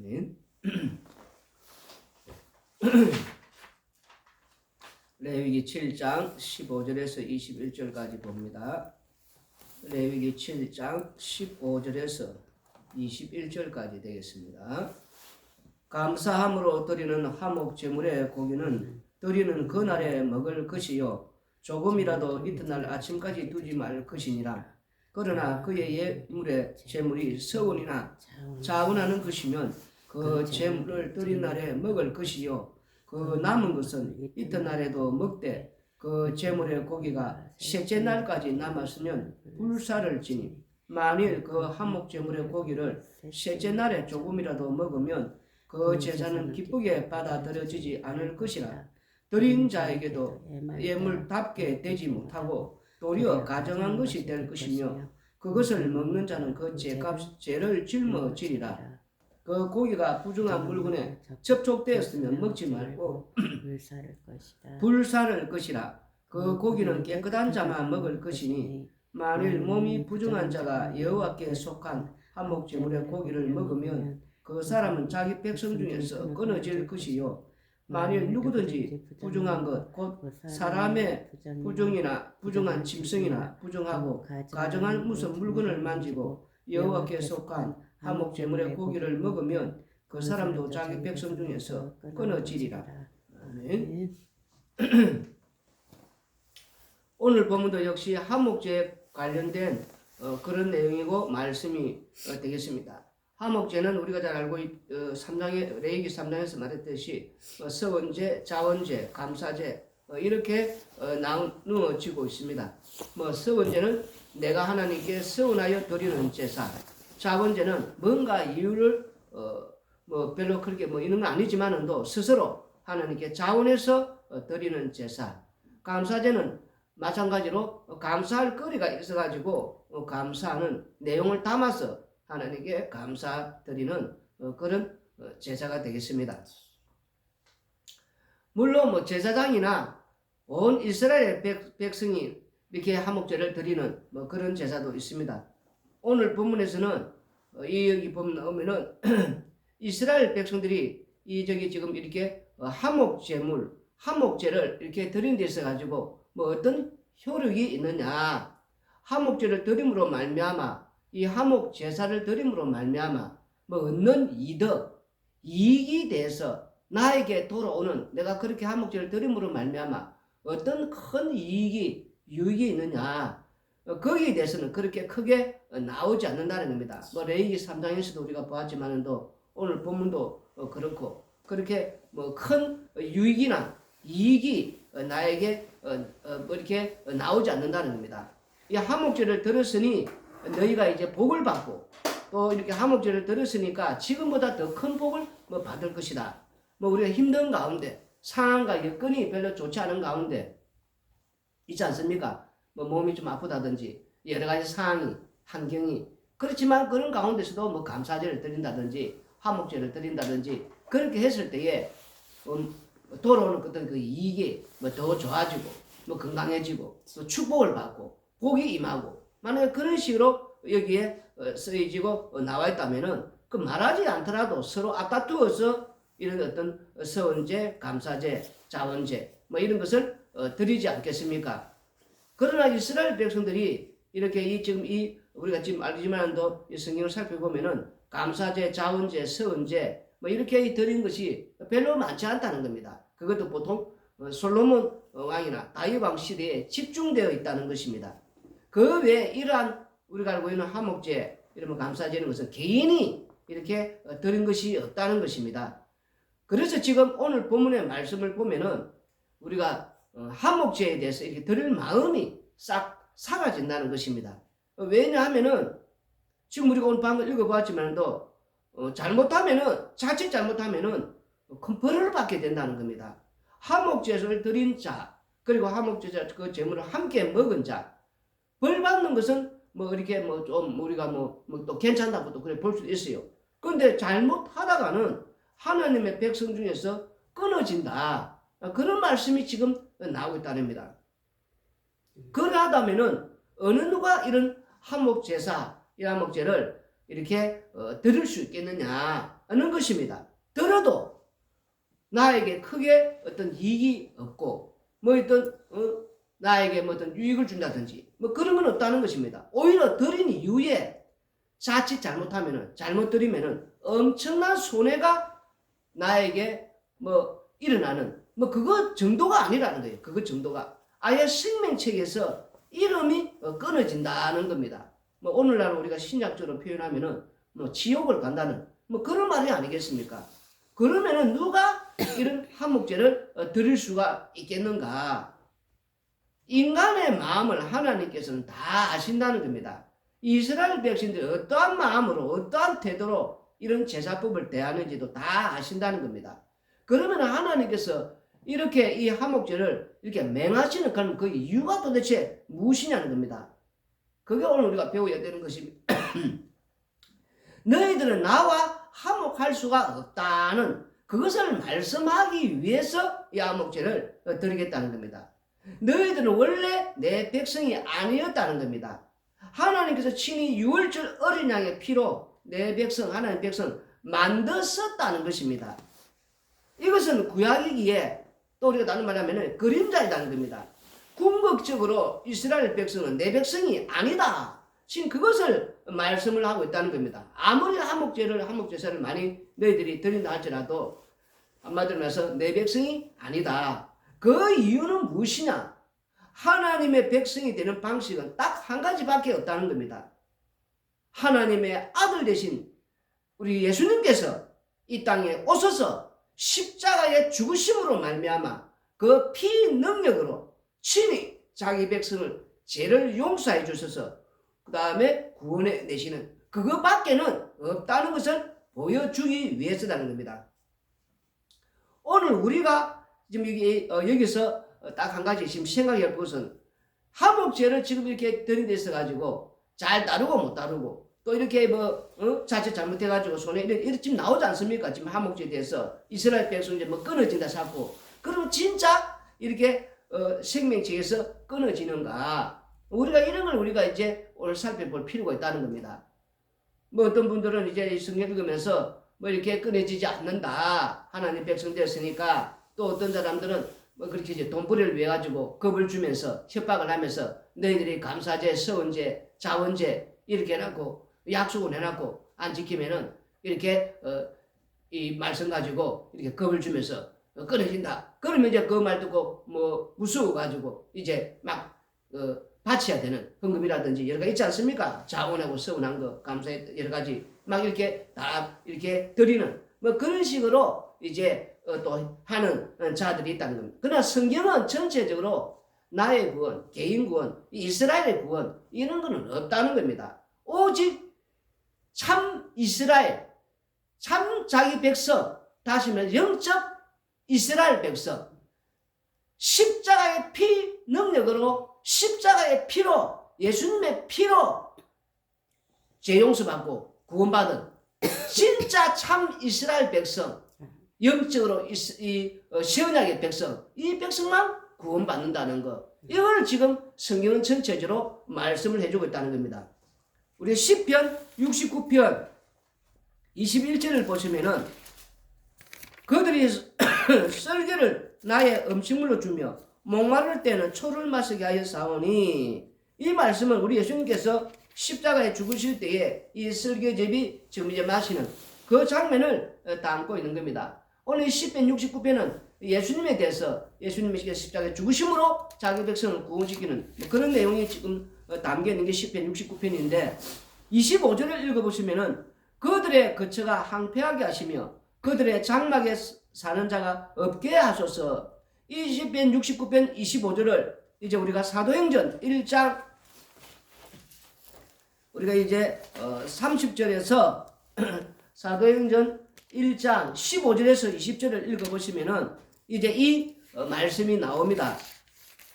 아멘. 레위기 7장 15절에서 21절까지 봅니다. 레위기 7장 15절에서 21절까지 되겠습니다. 감사함으로 드리는 화목 제물의 고기는 드리는 그날에 먹을 것이요 조금이라도 이튿날 아침까지 두지 말 것이니라. 그러나 그의 예물의 제물이 서원이나 자원하는 것이면 그 제물을 드린 날에 먹을 것이요 그 남은 것은 이튿날에도 먹되 그 제물의 고기가 셋째 날까지 남았으면 불사를 지니 만일 그 한목 제물의 고기를 셋째 날에 조금이라도 먹으면 그 제사는 기쁘게 받아들여지지 않을 것이라. 드린 자에게도 예물답게 되지 못하고 도리어 가정한 것이 될 것이며 그것을 먹는 자는 그 죄를 짊어지리라. 그 고기가 부정한 물건에 접촉되었으면 먹지 말고 불사를 것이라. 그 고기는 깨끗한 자만 먹을 것이니 만일 몸이 부정한 자가 여호와께 속한 한목 제물의 고기를 먹으면 그 사람은 자기 백성 중에서 끊어질 것이요 만일 누구든지 부정한 것 곧 사람의 부정이나 부정한 짐승이나 부정하고 가정한 무슨 물건을 만지고 여호와께 속한 한목 제물의 고기를 먹으면 그 사람도 자기 백성 중에서 끊어지리라. 아멘. 오늘 본문도 역시 한목제에 관련된 그런 내용이고 말씀이 되겠습니다. 화목제는 우리가 잘 알고 3장의 레위기 3장에서 말했듯이 서원제, 자원제, 감사제 이렇게 나누어지고 있습니다. 서원제는 내가 하나님께 서원하여 드리는 제사, 자원제는 뭔가 이유를 별로 그렇게 이런 건 아니지만은도 스스로 하나님께 자원해서 드리는 제사, 감사제는 마찬가지로 감사할 거리가 있어가지고 감사하는 내용을 담아서 하나님께 감사드리는 그런 제사가 되겠습니다. 물론 제사장이나 온 이스라엘 백성이 이렇게 화목제를 드리는 그런 제사도 있습니다. 오늘 본문에서는 여기 보면은 이스라엘 백성들이 지금 이렇게 화목제물, 화목제를 이렇게 드린 데 있어 가지고 어떤 효력이 있느냐? 화목제를 드림으로 말미암아 이 화목 제사를 드림으로 말미암아 얻는 이익이 돼서 나에게 돌아오는 내가 그렇게 화목제를 드림으로 말미암아 어떤 큰 유익이 있느냐 거기에 대해서는 그렇게 크게 나오지 않는다는 겁니다. 레위기 3장에서도 우리가 보았지만도 오늘 본문도 그렇고 그렇게 큰 유익이나 이익이 나에게 이렇게 나오지 않는다는 겁니다. 이 화목제를 들었으니 너희가 이제 복을 받고 또 이렇게 화목제를 들었으니까 지금보다 더 큰 복을 받을 것이다. 우리가 힘든 가운데 상황과 여건이 별로 좋지 않은 가운데 있지 않습니까? 몸이 좀 아프다든지 여러 가지 상황이 환경이 그렇지만 그런 가운데서도 감사제를 드린다든지 화목제를 드린다든지 그렇게 했을 때에 돌아오는 어떤 그 이익이 더 좋아지고 건강해지고 또 축복을 받고 복이 임하고 만약에 그런 식으로 여기에 쓰여지고 나와 있다면은 그 말하지 않더라도 서로 앞다투어서 이런 어떤 서원제, 감사제, 자원제 이런 것을 드리지 않겠습니까? 그러나 이스라엘 백성들이 이렇게 지금 우리가 지금 알지만도 이 성경을 살펴보면은 감사제, 자원제, 서원제 이렇게 드린 것이 별로 많지 않다는 겁니다. 그것도 보통 솔로몬 왕이나 다윗 왕 시대에 집중되어 있다는 것입니다. 그 외에 이러한 우리가 알고 있는 화목제, 이런 감사제는 것은 개인이 이렇게 드린 것이 없다는 것입니다. 그래서 지금 오늘 본문의 말씀을 보면은 우리가 화목제에 대해서 이렇게 드릴 마음이 싹 사라진다는 것입니다. 왜냐하면은 지금 우리가 오늘 방금 읽어보았지만도 자칫 잘못하면은 큰 벌을 받게 된다는 겁니다. 화목제를 드린 자, 그리고 화목제 그 제물을 함께 먹은 자, 벌 받는 것은 이렇게 좀 우리가 또 괜찮다고 또 그래 볼 수도 있어요. 그런데 잘못하다가는 하나님의 백성 중에서 끊어진다. 그런 말씀이 지금 나오고 있다는 겁니다. 그러하다면은 어느 누가 이런 화목제사, 이 화목제를 이렇게 들을 수 있겠느냐 하는 것입니다. 들어도 나에게 크게 어떤 이익이 없고 뭐 어떤 나에게 뭐 어떤 유익을 준다든지 뭐 그런 건 없다는 것입니다. 오히려 들은 이후에 자칫 잘못하면은 잘못 들으면은 엄청난 손해가 나에게 뭐 일어나는 뭐 그거 정도가 아니라는 거예요. 그거 정도가 아예 생명책에서 이름이 끊어진다는 겁니다. 뭐 오늘날 우리가 신약적으로 표현하면은 뭐 지옥을 간다는 뭐 그런 말이 아니겠습니까? 그러면은 누가 이런 한목제를 드릴 수가 있겠는가? 인간의 마음을 하나님께서는 다 아신다는 겁니다. 이스라엘 백성들이 어떠한 마음으로 어떠한 태도로 이런 제사법을 대하는지도 다 아신다는 겁니다. 그러면 하나님께서 이렇게 이 한목제를 이렇게 맹하시는 그 이유가 도대체 무엇이냐는 겁니다. 그게 오늘 우리가 배워야 되는 것입니다. 너희들은 나와 한목할 수가 없다는 그것을 말씀하기 위해서 이 한목제를 드리겠다는 겁니다. 너희들은 원래 내 백성이 아니었다는 겁니다. 하나님께서 친히 유월절 어린 양의 피로 내 백성 하나님 백성 만드셨다는 것입니다. 이것은 구약이기에 또 우리가 다른 말하면 그림자이다는 겁니다. 궁극적으로 이스라엘 백성은 내 백성이 아니다. 지금 그것을 말씀을 하고 있다는 겁니다. 아무리 한목제사를 많이 너희들이 드린다 할지라도 한마디로 말해서 내 백성이 아니다. 그 이유는 무엇이냐? 하나님의 백성이 되는 방식은 딱 한 가지밖에 없다는 겁니다. 하나님의 아들 되신 우리 예수님께서 이 땅에 오셔서 십자가의 죽으심으로 말미암아 그 피 능력으로 친히 자기 백성을 죄를 용서해 주셔서 그 다음에 구원해 내시는 그것밖에는 없다는 것을 보여주기 위해서라는 겁니다. 오늘 우리가 지금 여기서 딱 한 가지 지금 생각해 볼 것은 한목제를 지금 이렇게 드린 데 있어 가지고 잘 다루고 못 다루고 또 이렇게 자칫 잘못해 가지고 손에 이렇게 지금 나오지 않습니까? 지금 한목제에 대해서 이스라엘 백성 이제 뭐 끊어진다 자꾸. 그러면 진짜 이렇게 생명체에서 끊어지는가? 우리가 이런 걸 우리가 이제 오늘 살펴볼 필요가 있다는 겁니다. 뭐 어떤 분들은 이제 성경 읽으면서 뭐 이렇게 끊어지지 않는다. 하나님 백성 됐으니까. 또 어떤 사람들은 뭐 그렇게 이제 돈벌이를 위해 가지고 겁을 주면서 협박을 하면서 너희들이 감사제, 서원제, 자원제 이렇게 해놓고 약속을 해놓고 안 지키면은 이렇게 이 말씀 가지고 이렇게 겁을 주면서 끊어진다. 그러면 이제 그 말 듣고 뭐 무서워 가지고 이제 막 바쳐야 되는 헌금이라든지 여러 가지 있지 않습니까? 자원하고 서운한 거, 감사의 여러 가지 막 이렇게 다 이렇게 드리는 뭐 그런 식으로 이제 또 하는 자들이 있다는 겁니다. 그러나 성경은 전체적으로 나의 구원, 개인 구원, 이스라엘의 구원 이런 거는 없다는 겁니다. 오직 참 이스라엘, 참 자기 백성, 다시 말해 영적 이스라엘 백성, 십자가의 피 능력으로 십자가의 피로 예수님의 피로 죄 용서받고 구원받은 진짜 참 이스라엘 백성, 영적으로 시언약의 백성, 이 백성만 구원받는다는 것. 이걸 지금 성경은 전체적으로 말씀을 해주고 있다는 겁니다. 우리 시편 69편 21절을 보시면은 그들이 썰개를 나의 음식물로 주며 목마를 때는 초를 마시게 하여 사오니, 이 말씀은 우리 예수님께서 십자가에 죽으실 때에 이 썰개즙이 지금 이제 마시는 그 장면을 담고 있는 겁니다. 오늘 이 시편 69편은 예수님에 대해서 예수님의 십자가에 죽으심으로 자기 백성을 구원시키는 그런 내용이 지금 담겨 있는 게 시편 69편인데 25절을 읽어보시면은 그들의 거처가 황폐하게 하시며 그들의 장막에 사는 자가 없게 하소서. 이 시편 69편 25절을 이제 우리가 사도행전 1장 우리가 이제 30절에서 사도행전 1장 15절에서 20절을 읽어보시면은 이제 이 말씀이 나옵니다.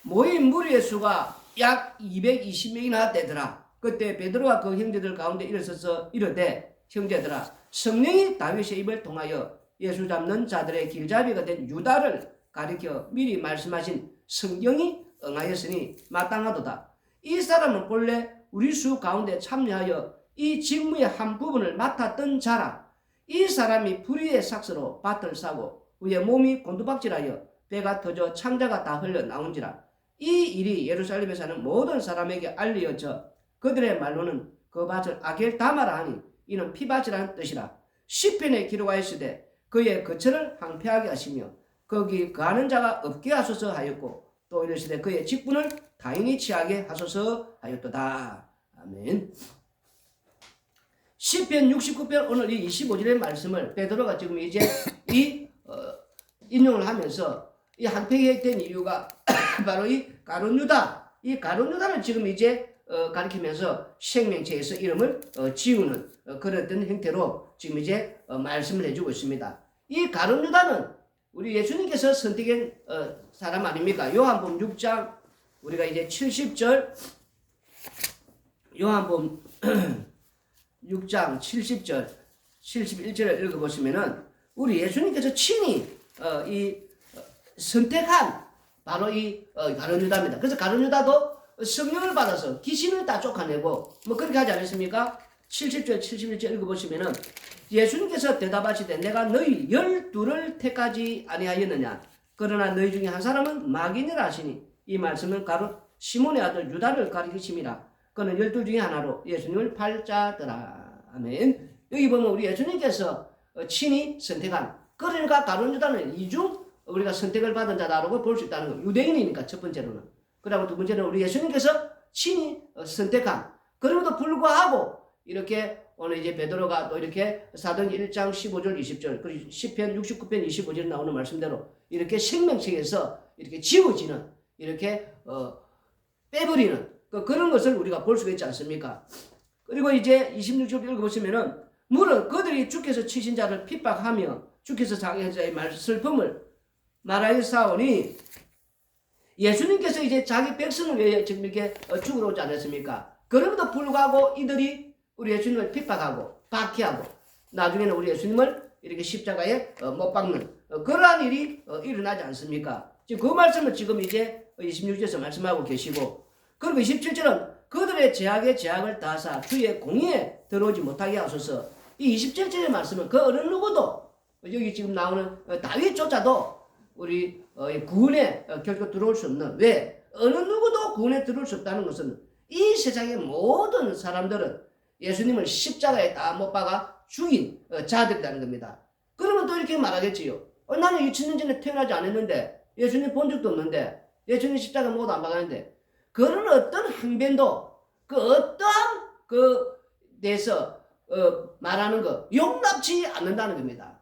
모인 무리의 수가 약 220명이나 되더라. 그때 베드로와 그 형제들 가운데 일어서서 이르되, 형제들아, 성령이 다윗의 입을 통하여 예수 잡는 자들의 길잡이가 된 유다를 가리켜 미리 말씀하신 성경이 응하였으니 마땅하도다. 이 사람은 본래 우리 수 가운데 참여하여 이 직무의 한 부분을 맡았던 자라. 이 사람이 불의의 삭스로 밭을 싸고 위에 몸이 곤두박질하여 배가 터져 창자가 다 흘러 나온지라. 이 일이 예루살렘에 사는 모든 사람에게 알려져 그들의 말로는 그 밭을 아겔다마라 하니 이는 피밭이라는 뜻이라. 시편에 기록하였으되 그의 거처를 황폐하게 하시며 거기 거하는 자가 없게 하소서 하였고 또 이르시되 그의 직분을 타인이 취하게 하소서 하였도다. 아멘. 시편 69편 오늘 이 25절의 말씀을 베드로가 지금 이제 인용을 하면서 이 황폐하게 된 이유가 바로 이 가룟 유다, 이 가룟 유다를 지금 이제 가리키면서 생명책에서 이름을 지우는 그런 어떤 형태로 지금 이제 말씀을 해주고 있습니다. 이 가룟 유다는 우리 예수님께서 선택한 사람 아닙니까? 요한복음 6장 우리가 이제 70절 요한복음 6장 70절 71절을 읽어보시면은 우리 예수님께서 친히 선택한 바로 이 가룟 유다입니다. 그래서 가룟 유다도 성령을 받아서 귀신을 다 쫓아내고 뭐 그렇게 하지 않았습니까? 70절 71절 읽어보시면은 예수님께서 대답하시되 내가 너희 12를 택하지 아니하였느냐 그러나 너희 중에 한 사람은 마귀니라 하시니 이 말씀은 가룟 시몬의 아들 유다를 가리키심이라. 그는 12 중에 하나로 예수님을 팔자더라. 아멘. 여기 보면 우리 예수님께서 친히 선택한, 그러니까 가룟 유다는 이중 우리가 선택을 받은 자다라고 볼 수 있다는 거. 유대인이니까 첫 번째로는. 그리고 두 번째는 우리 예수님께서 친히 선택한, 그럼에도 불구하고 이렇게 오늘 이제 베드로가 또 이렇게 사도행전 1장 15절 20절 그리고 시편 69편 25절 나오는 말씀대로 이렇게 생명책에서 이렇게 지워지는, 이렇게 빼버리는 그런 것을 우리가 볼 수가 있지 않습니까? 그리고 이제 26절 읽어보시면은 물은 그들이 주께서 치신 자를 핍박하며 주께서 자기 자의 슬픔을 말하였사오니, 예수님께서 이제 자기 백성을 위해 지금 이렇게 죽으러 오지 않았습니까? 그럼에도 불구하고 이들이 우리 예수님을 핍박하고 박해하고 나중에는 우리 예수님을 이렇게 십자가에 못 박는 그러한 일이 일어나지 않습니까? 지금 그 말씀을 지금 이제 26절에서 말씀하고 계시고, 그리고 27절은 그들의 제약에 제약을 다하사 주의 공의에 들어오지 못하게 하소서. 이 27절의 말씀은 그 어느 누구도, 여기 지금 나오는 다윗조차도 우리 구원에 결코 들어올 수 없는, 왜? 어느 누구도 구원에 들어올 수 없다는 것은 이 세상의 모든 사람들은 예수님을 십자가에 다 못 박아 죽인 자들이라는 겁니다. 그러면 또 이렇게 말하겠지요. 나는 2000년 전에 태어나지 않았는데, 예수님 본 적도 없는데, 예수님 십자가 모두 안 박았는데, 그런 어떤 항변도 그 어떠한 데서 말하는 거 용납치 않는다는 겁니다.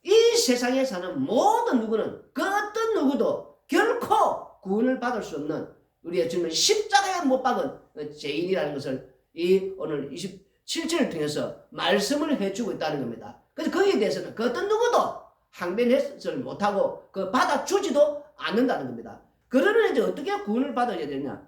이 세상에 사는 모든 누구는, 그 어떤 누구도 결코 구원을 받을 수 없는 우리 예수님은 십자가에 못 박은 죄인이라는 것을 이 오늘 27절을 통해서 말씀을 해주고 있다는 겁니다. 그래서 거기에 대해서는 그 어떤 누구도 항변을 못하고 받아주지도 않는다는 겁니다. 그러면 이제 어떻게 구원을 받아야 되냐?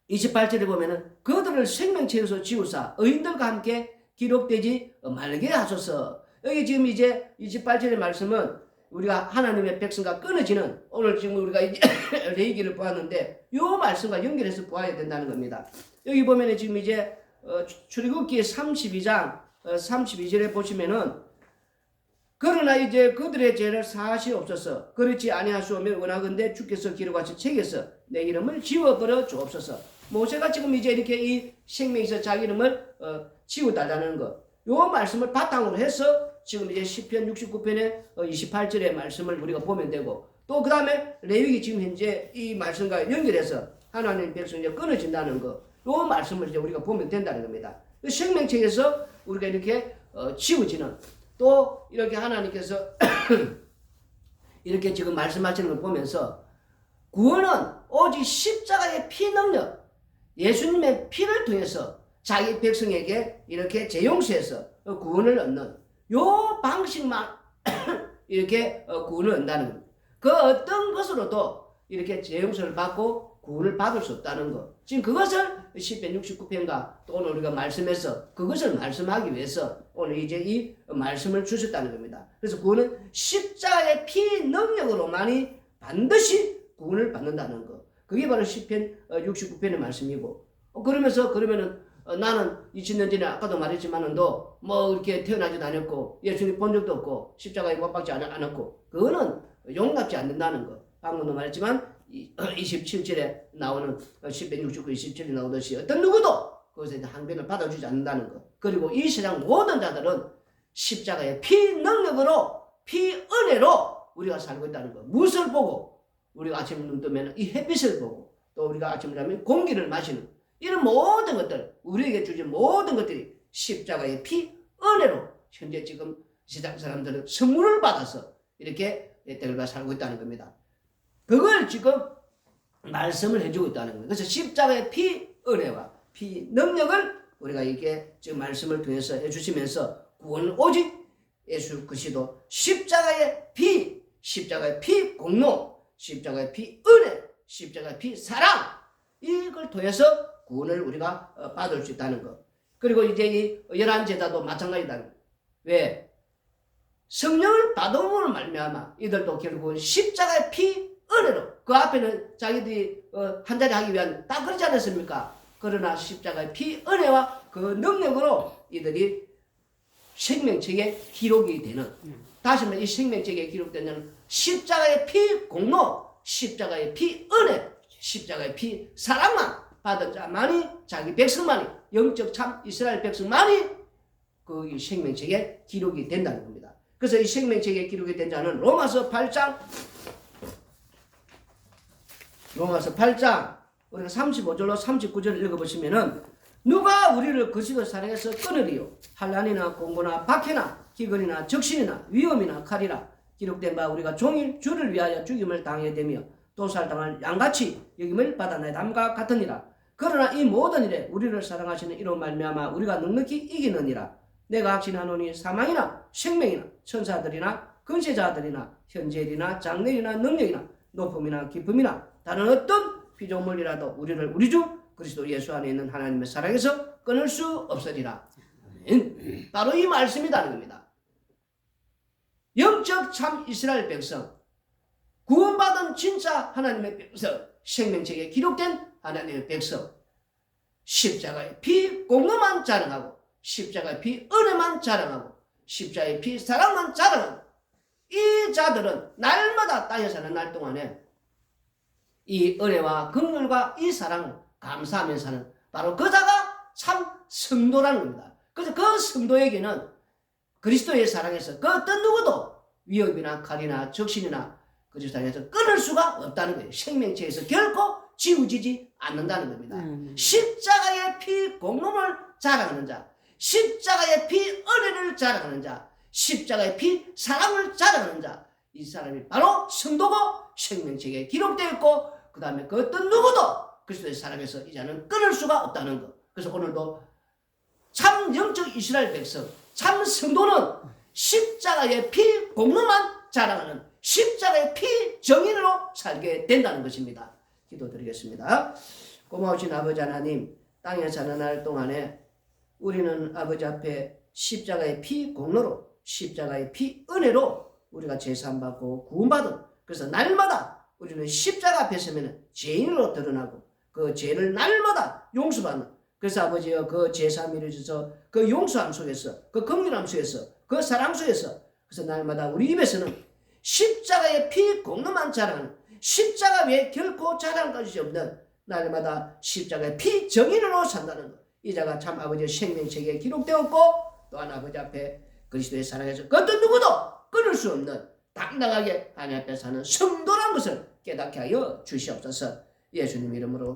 28절에 보면은 그들을 생명책에서 지우사 의인들과 함께 기록되지 말게 하소서. 여기 지금 이제 28절의 말씀은 우리가 하나님의 백성과 끊어지는, 오늘 지금 우리가 이제 레위기를 보았는데 이 말씀과 연결해서 보아야 된다는 겁니다. 여기 보면은 지금 이제 출애굽기 32장 32절에 보시면은 그러나 이제 그들의 죄를 사하시옵소서. 그렇지 아니하시오면 원하건대 주께서 기록하신 책에서 내 이름을 지워버려 주옵소서. 모세가 지금 이제 이렇게 이 생명에서 자기 이름을 지워달라는 것, 요 말씀을 바탕으로 해서 지금 이제 시편 69편의 28절의 말씀을 우리가 보면 되고, 또 그 다음에 레위기 지금 현재 이 말씀과 연결해서 하나님 백성이 끊어진다는 것, 요 말씀을 이제 우리가 보면 된다는 겁니다. 생명책에서 우리가 이렇게 지워지는, 또 이렇게 하나님께서 이렇게 지금 말씀하시는 걸 보면서 구원은 오직 십자가의 피 능력, 예수님의 피를 통해서 자기 백성에게 이렇게 재용서해서 구원을 얻는 요 방식만 이렇게 구원을 얻는다는 겁니다. 그 어떤 것으로도 이렇게 재용서를 받고 구원을 받을 수 없다는 것. 지금 그것을 시편 69편과 또 오늘 우리가 말씀해서 그것을 말씀하기 위해서 오늘 이제 이 말씀을 주셨다는 겁니다. 그래서 구원은 십자가의 피 능력으로만이 반드시 구원을 받는다는 것. 그게 바로 시편 69편의 말씀이고, 그러면은 나는 2000년 전에 아까도 말했지만은도 뭐 이렇게 태어나지도 않았고 예수님 본 적도 없고 십자가에 못 박지 않았고 그거는 용납지 않는다는 거. 방금도 말했지만 27절에 나오는 1069, 27에 나오듯이 어떤 누구도 그것에 항변을 받아주지 않는다는 것. 그리고 이 세상 모든 자들은 십자가의 피 능력으로 피 은혜로 우리가 살고 있다는 것. 무엇을 보고 우리가 아침 눈 뜨면 이 햇빛을 보고 또 우리가 아침을 하면 공기를 마시는 이런 모든 것들 우리에게 주신 모든 것들이 십자가의 피 은혜로 현재 지금 세상 사람들은 선물을 받아서 이렇게 때가 살고 있다는 겁니다. 그걸 지금 말씀을 해주고 있다는 거예요. 그래서 십자가의 피 은혜와 피 능력을 우리가 이게 지금 말씀을 통해서 해주시면서 구원은 오직 예수 그리스도 십자가의 피 공로, 십자가의 피 은혜, 십자가의 피 사랑 이걸 통해서 구원을 우리가 받을 수 있다는 것. 그리고 이제 이 열한 제자도 마찬가지다. 왜? 성령을 받음으로 말미암아 이들도 결국은 십자가의 피 은혜로 그 앞에는 자기들이 한 자리 하기 위한 다 그렇지 않았습니까? 그러나 십자가의 피 은혜와 그 능력으로 이들이 생명책에 기록이 되는 다시 말해 이 생명책에 기록되는 십자가의 피 공로, 십자가의 피 은혜, 십자가의 피 사랑만 받은 자만이 자기 백성만이 영적 참 이스라엘 백성만이 그 생명책에 기록이 된다는 겁니다. 그래서 이 생명책에 기록이 된 자는 로마서 8장 우리가 35절로 39절을 읽어보시면은 누가 우리를 그리스도 사랑해서 끊으리요 환난이나 공고나 박해나 기근이나 적신이나 위험이나 칼이라 기록된 바 우리가 종일 주를 위하여 죽임을 당해야 되며 또 살당할 양같이 여김을 받아내담과 같으니라. 그러나 이 모든 일에 우리를 사랑하시는 이로 말미암아 우리가 넉넉히 이기느니라. 내가 확신하노니 사망이나 생명이나 천사들이나 근세자들이나 현재일이나 장래일이나 능력이나 높음이나 깊음이나 다른 어떤 피조물이라도 우리를 우리 주 그리스도 예수 안에 있는 하나님의 사랑에서 끊을 수 없으리라. 바로 이 말씀이라는 겁니다. 영적 참 이스라엘 백성, 구원받은 진짜 하나님의 백성, 생명책에 기록된 하나님의 백성, 십자가의 피 공로만 자랑하고 십자가의 피 은혜만 자랑하고 십자가의 피 사랑만 자랑하고 이 자들은 날마다 땅에 사는 날 동안에 이 은혜와 긍휼과 이 사랑을 감사하면서 사는 바로 그 자가 참 성도라는 겁니다. 그래서 그 성도에게는 그리스도의 사랑에서 그 어떤 누구도 위협이나 칼이나 적신이나 그리스도 사랑에서 끊을 수가 없다는 거예요. 생명체에서 결코 지우지지 않는다는 겁니다. 십자가의 피 공로를 자랑하는 자, 십자가의 피 은혜를 자랑하는 자, 십자가의 피 사랑을 자랑하는 자, 이 사람이 바로 성도고 생명책에 기록되어 있고 그 다음에 그 어떤 누구도 그리스도의 사랑에서 이 자는 끊을 수가 없다는 것. 그래서 오늘도 참 영적 이스라엘 백성, 참 성도는 십자가의 피 공로만 자랑하는 십자가의 피 정인으로 살게 된다는 것입니다. 기도드리겠습니다. 고마우신 아버지 하나님, 땅에 사는 날 동안에 우리는 아버지 앞에 십자가의 피 공로로 십자가의 피 은혜로 우리가 제사함받고 구원받은 그래서 날마다 우리는 십자가 앞에 서면 죄인으로 드러나고 그 죄를 날마다 용서받는 그래서 아버지여 그 제사함이 이루어져서 그 용서함 속에서 그 긍휼함 속에서 그 사랑 속에서 그래서 날마다 우리 입에서는 십자가의 피 공로만 자랑하는 십자가 외에 결코 자랑할 것이 없는 날마다 십자가의 피 정인으로 산다는 것. 이 자가 참 아버지의 생명책에 기록되었고 또한 아버지 앞에 그리스도의 사랑에서 그 어떤 누구도 끊을 수 없는 당당하게 하나님 앞에 사는 성도란 것을 깨닫게 하여 주시옵소서. 예수님 이름으로